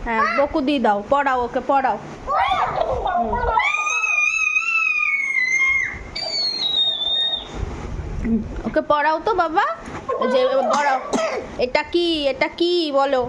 হ্যাঁ বকু দিয়ে দাও, পড়াও ওকে পড়াও। ওকে পড়াও তো বাবা, যে পড়াও। এটা কি, এটা কি বলো?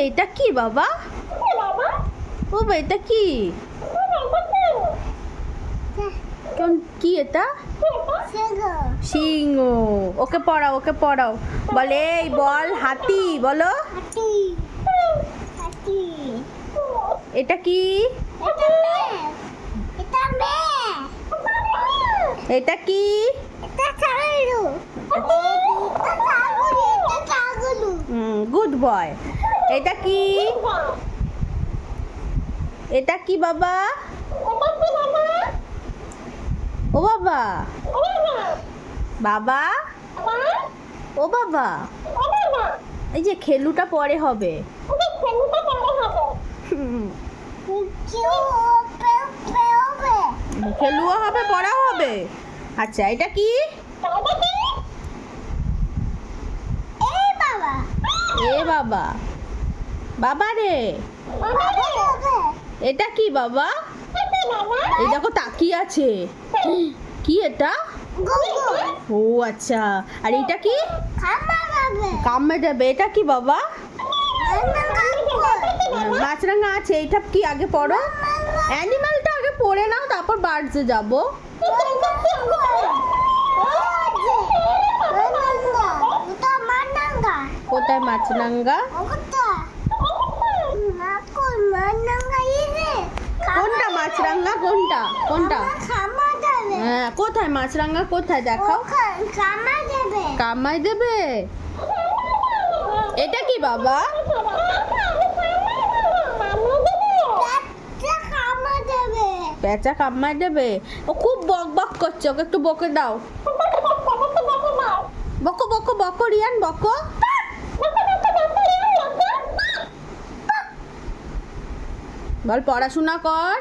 এটা কি বাবা? ও বা এটা কি? কি এটা? সিংহ। ওকে পড়াও, ওকে পড়াও। বলে এই বল হাতি বলো। এটা কি? এটা কি? Good boy. এটা কি? এটা কি বাবা? ও বাবা, বাবা, ও বাবা, এই যে খেলুটা পরে হবে। খেলুও হবে, পড়াও হবে। আচ্ছা এটা কি? এ বাবা, বাবা রে, এটা কি বাবা? এই দেখো তাকিয়ে আছে। কি এটা? ও আচ্ছা, আর এটা কি? কামড়ে যাবে। এটা কি বাবা? মাছরাঙা আছে। এটা কি আগে পড়ো, অ্যানিমালটা আগে পড়ে নাও, তারপর বার্ডসে যাবো। কোথায় মাছরাঙা? কোনটা মাছরাঙা? কোনটা কোনটা? হ্যাঁ কোথায় মাছরাঙা? কোথায় দেখাও। কামাই দেবে। এটা কি বাবা? পেঁচা কামাই দেবে। ও খুব বক বক করছে, ওকে একটু বকে দাও। বকো বকো বকো রিয়ান বকো। বল পড়াশোনা কর।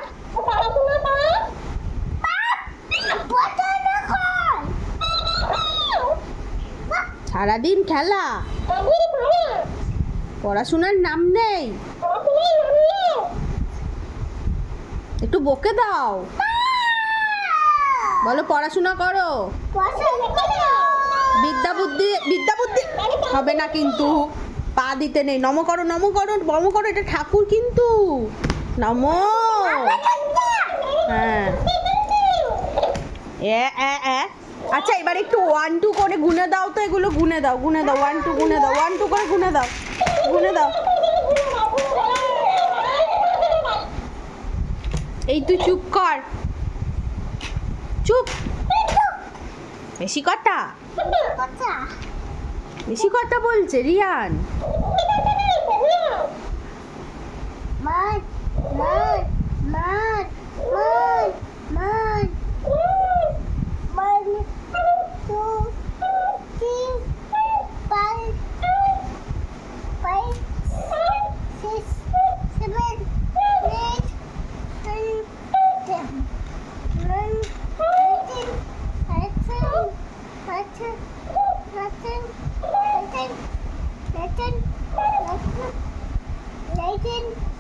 সারাদিন খেলা, পড়াশোনার নাম নেই। একটু বকে দাও, বলো পড়াশোনা করো। বিদ্যা বুদ্ধি, বিদ্যা বুদ্ধি হবে না কিন্তু, পা দিতে নেই। নম করো, নম করো, নম করো, এটা ঠাকুর কিন্তু। নম। হ্যাঁ এ। আচ্ছা এবার একটু 1 2 করে গুনে দাও তো, এগুলো গুনে দাও, গুনে দাও 1 2 গুনে দাও, 1 2 করে গুনে দাও, গুনে দাও। এই তুই চুপ কর, চুপ। বেশি কথা, বেশি কথা বলছে রিয়ান। Nathan.